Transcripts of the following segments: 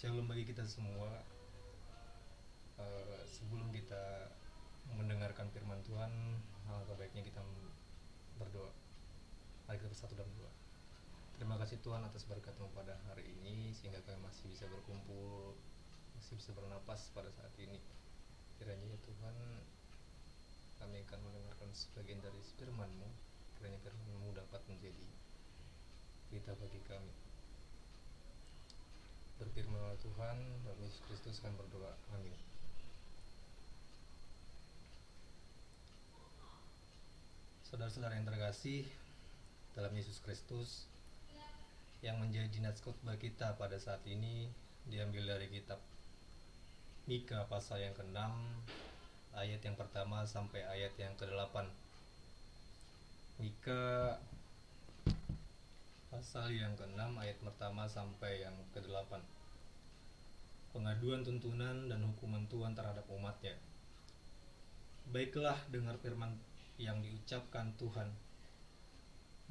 Shalom bagi kita semua. Sebelum kita mendengarkan firman Tuhan, alangkah baiknya kita berdoa. Mari kita bersatu dalam doa. Terima kasih Tuhan atas berkat-Mu pada hari ini, sehingga kami masih bisa berkumpul, masih bisa bernapas pada saat ini. Kiranya ya Tuhan, kami akan mendengarkan sebagian dari firman-Mu. Kiranya firman-Mu dapat menjadi berita bagi kami. Berfirmanlah Tuhan, dalam Yesus Kristus kami berdoa. Amin. Saudara-saudara yang terkasih dalam Yesus Kristus, yang menjadi nats khotbah kita pada saat ini diambil dari kitab Mika pasal yang ke-6 ayat yang pertama sampai ayat yang ke-8. Mika pasal yang ke-6 ayat pertama sampai yang ke-8. Pengaduan tuntunan dan hukuman Tuhan terhadap umatnya. Baiklah, dengar firman yang diucapkan Tuhan.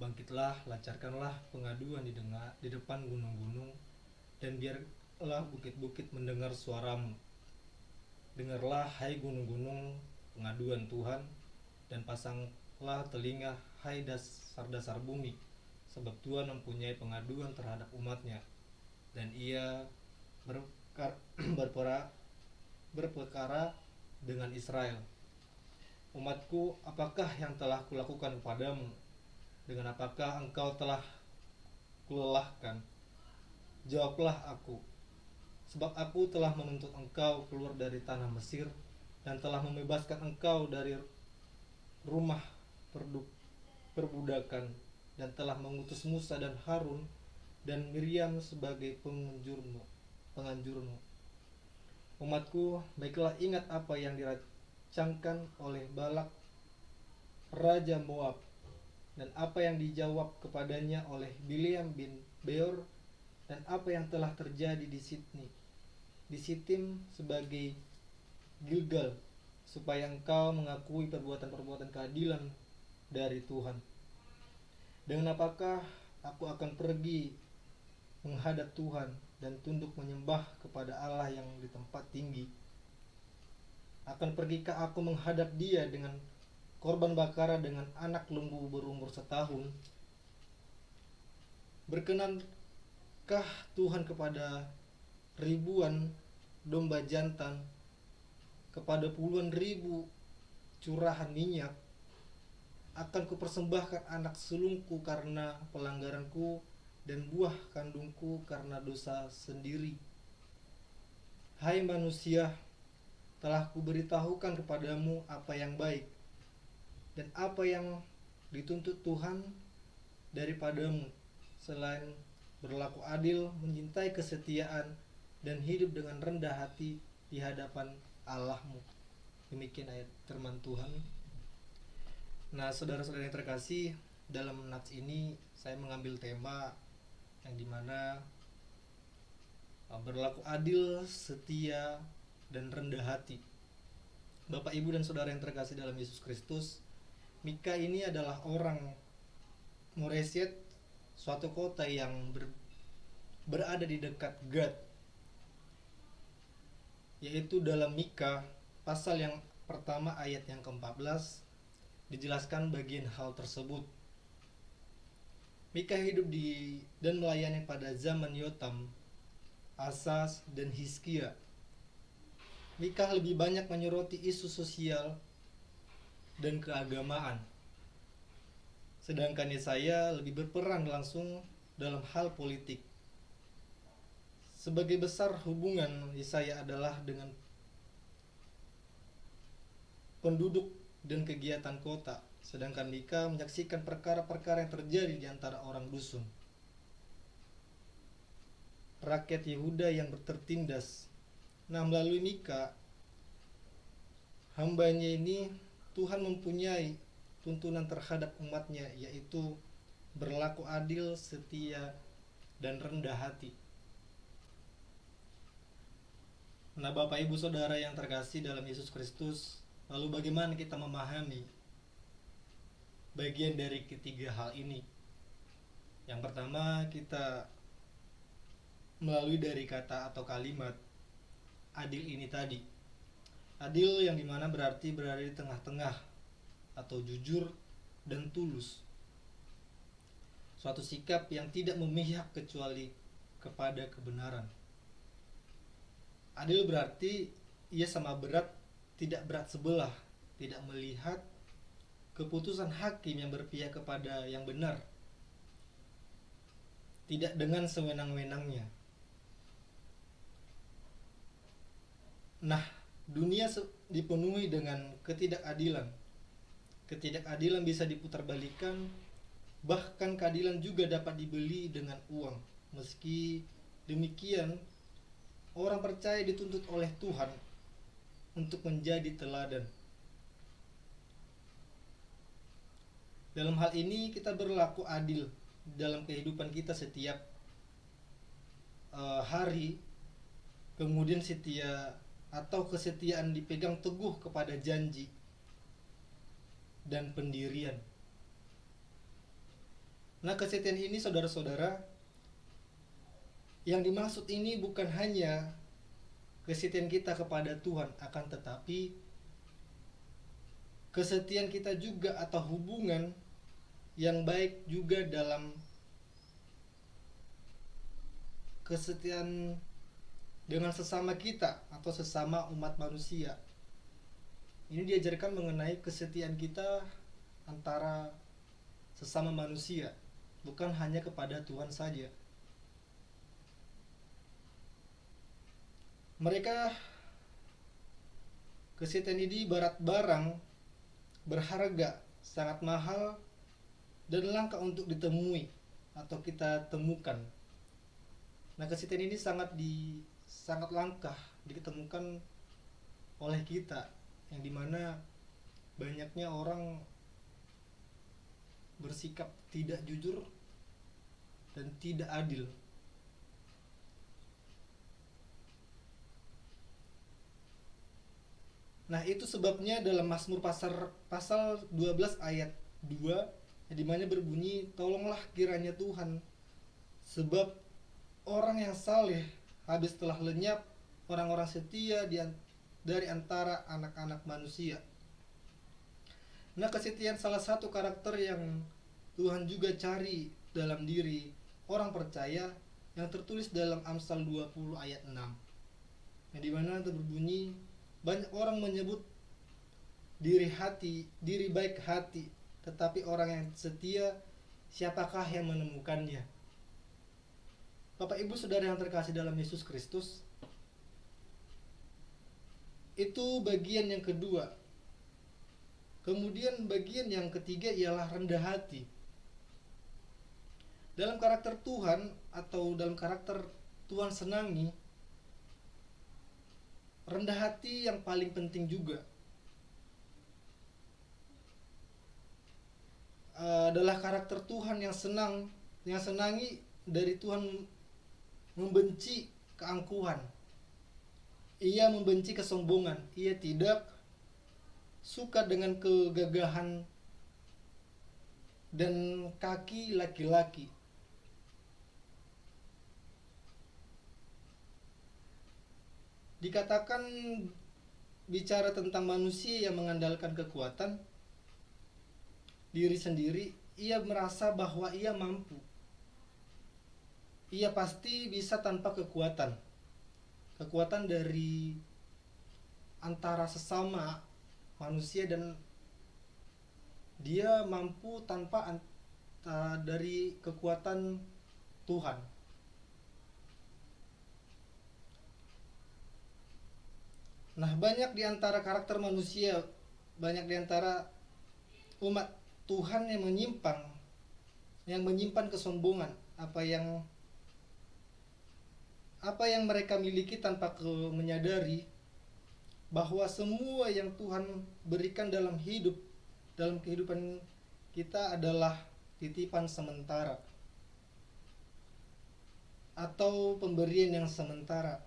Bangkitlah, lancarkanlah pengaduan di depan gunung-gunung, dan biarlah bukit-bukit mendengar suaramu. Dengarlah, hai gunung-gunung, pengaduan Tuhan, dan pasanglah telinga, hai dasar-dasar bumi, sebab Tuhan mempunyai pengaduan terhadap umatnya, dan ia berperkara dengan Israel. Umatku, apakah yang telah kulakukan kepadamu? Dengan apakah engkau telah kulelahkan? Jawablah aku, sebab aku telah menuntut engkau keluar dari tanah Mesir, dan telah membebaskan engkau dari rumah perbudakan, dan telah mengutus Musa dan Harun dan Miriam sebagai penganjurmu. Umatku, baiklah, ingat apa yang dirancangkan oleh Balak Raja Moab, dan apa yang dijawab kepadanya oleh Bileam bin Beor, dan apa yang telah terjadi di Sitim sebagai Gilgal, supaya engkau mengakui perbuatan-perbuatan keadilan dari Tuhan. Dengan apakah aku akan pergi menghadap Tuhan dan tunduk menyembah kepada Allah yang di tempat tinggi? Akan pergikah aku menghadap Dia dengan korban bakaran dengan anak lembu berumur setahun? Berkenankah Tuhan kepada ribuan domba jantan, kepada puluhan ribu curahan minyak? Akan kupersembahkan anak sulungku karena pelanggaranku, dan buah kandungku karena dosa sendiri. Hai manusia, telah kuberitahukan kepadamu apa yang baik dan apa yang dituntut Tuhan daripadamu, selain berlaku adil, mencintai kesetiaan, dan hidup dengan rendah hati di hadapan Allahmu. Demikian ayat firman Tuhan. Nah, saudara-saudara yang terkasih, dalam nats ini saya mengambil tema yang dimana berlaku adil, setia, dan rendah hati. Bapak, Ibu, dan saudara yang terkasih dalam Yesus Kristus, Mika ini adalah orang Moreset, suatu kota yang berada di dekat Gad, yaitu dalam Mika pasal yang pertama ayat yang ke-14 dijelaskan bagian hal tersebut. Mika hidup dan melayani pada zaman Yotam, Asas, dan Hizkia. Mika lebih banyak menyoroti isu sosial dan keagamaan, sedangkan Yesaya lebih berperan langsung dalam hal politik. Sebagai besar hubungan Yesaya adalah dengan penduduk dan kegiatan kota, sedangkan Mika menyaksikan perkara-perkara yang terjadi di antara orang dusun, rakyat Yehuda yang tertindas. Nah, melalui Mika, hambanya ini, Tuhan mempunyai tuntunan terhadap umatnya, yaitu berlaku adil, setia, dan rendah hati. Nah, Bapak, Ibu, Saudara yang terkasih dalam Yesus Kristus, lalu bagaimana kita memahami bagian dari ketiga hal ini? Yang pertama, kita melalui dari kata atau kalimat adil ini tadi. Adil yang dimana berarti berada di tengah-tengah atau jujur dan tulus. Suatu sikap yang tidak memihak kecuali kepada kebenaran. Adil berarti ia sama berat, tidak berat sebelah, tidak melihat keputusan hakim yang berpihak kepada yang benar, tidak dengan sewenang-wenangnya. Nah, dunia dipenuhi dengan ketidakadilan. Ketidakadilan bisa diputarbalikkan, bahkan keadilan juga dapat dibeli dengan uang. Meski demikian, orang percaya dituntut oleh Tuhan untuk menjadi teladan. Dalam hal ini kita berlaku adil dalam kehidupan kita setiap hari, kemudian setia atau kesetiaan dipegang teguh kepada janji dan pendirian. Nah, kesetiaan ini saudara-saudara, yang dimaksud ini bukan hanya kesetiaan kita kepada Tuhan, akan tetapi kesetiaan kita juga atau hubungan yang baik juga dalam kesetiaan dengan sesama kita atau sesama umat manusia. Ini diajarkan mengenai kesetiaan kita antara sesama manusia, bukan hanya kepada Tuhan saja. Mereka kesetiaan ini ibarat barang berharga, sangat mahal dan langka untuk ditemui atau kita temukan. Nah, kesetiaan ini sangat langka ditemukan oleh kita, yang dimana banyaknya orang bersikap tidak jujur dan tidak adil. Nah, itu sebabnya dalam Mazmur pasal 12 ayat 2, yang dimana berbunyi, tolonglah kiranya Tuhan, sebab orang yang saleh habis telah lenyap, orang-orang setia dari antara anak-anak manusia. Nah, kesetiaan salah satu karakter yang Tuhan juga cari dalam diri orang percaya, yang tertulis dalam Amsal 20 ayat 6, yang dimana berbunyi, banyak orang menyebut diri baik hati, tetapi orang yang setia, siapakah yang menemukannya? Bapak Ibu Saudara yang terkasih dalam Yesus Kristus, itu bagian yang kedua. Kemudian bagian yang ketiga ialah rendah hati. Dalam karakter Tuhan atau dalam karakter Tuhan senangi, rendah hati yang paling penting juga adalah karakter Tuhan yang senangi dari Tuhan membenci keangkuhan. Ia membenci kesombongan. Ia tidak suka dengan kegagahan dan kaki laki-laki. Dikatakan bicara tentang manusia yang mengandalkan kekuatan diri sendiri, ia merasa bahwa ia mampu. Ia pasti bisa tanpa kekuatan. Kekuatan dari antara sesama manusia, dan dia mampu tanpa dari kekuatan Tuhan. Nah, banyak di antara karakter manusia, banyak di antara umat Tuhan yang menyimpan kesombongan, apa yang mereka miliki tanpa menyadari bahwa semua yang Tuhan berikan dalam kehidupan kita adalah titipan sementara atau pemberian yang sementara.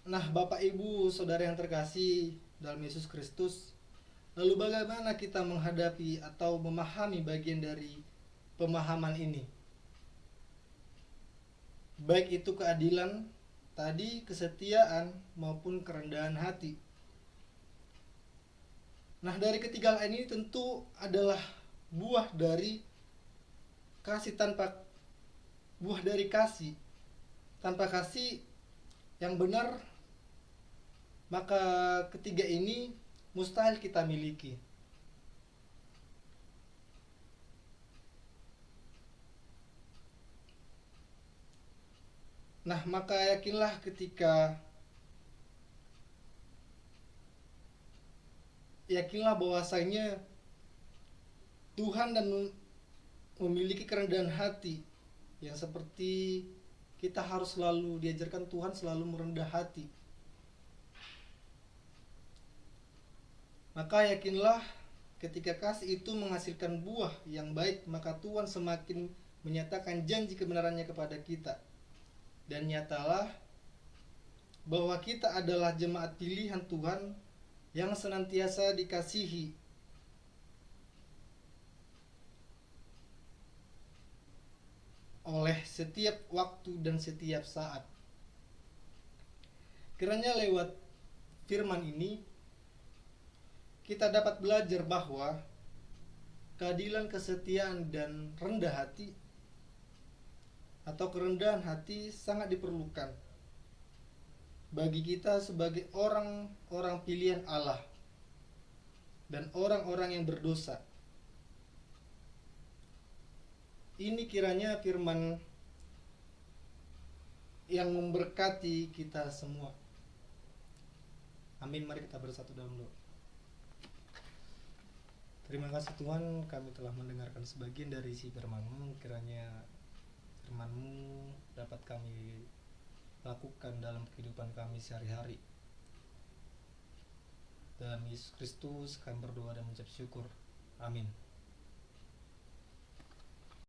Nah, Bapak Ibu Saudara yang terkasih dalam Yesus Kristus, lalu bagaimana kita menghadapi atau memahami bagian dari pemahaman ini, baik itu keadilan tadi, kesetiaan maupun kerendahan hati. Nah, dari ketiga hal ini tentu adalah buah dari kasih tanpa buah dari kasih. Tanpa kasih yang benar, maka ketiga ini mustahil kita miliki. Nah, maka yakinlah bahwasanya Tuhan dan memiliki kerendahan hati, yang seperti kita harus selalu diajarkan Tuhan selalu merendah hati. Maka yakinlah ketika kasih itu menghasilkan buah yang baik, maka Tuhan semakin menyatakan janji kebenarannya kepada kita. Dan nyatalah bahwa kita adalah jemaat pilihan Tuhan yang senantiasa dikasihi oleh setiap waktu dan setiap saat. Kiranya lewat firman ini kita dapat belajar bahwa keadilan, kesetiaan, dan rendah hati atau kerendahan hati sangat diperlukan bagi kita sebagai orang-orang pilihan Allah dan orang-orang yang berdosa. Ini kiranya firman yang memberkati kita semua. Amin. Mari kita bersatu dalam doa. Terima kasih Tuhan, kami telah mendengarkan sebagian dari isi firman-Mu. Kiranya firman-Mu dapat kami lakukan dalam kehidupan kami sehari-hari. Dalam Yesus Kristus kami berdoa dan mengucap syukur. Amin.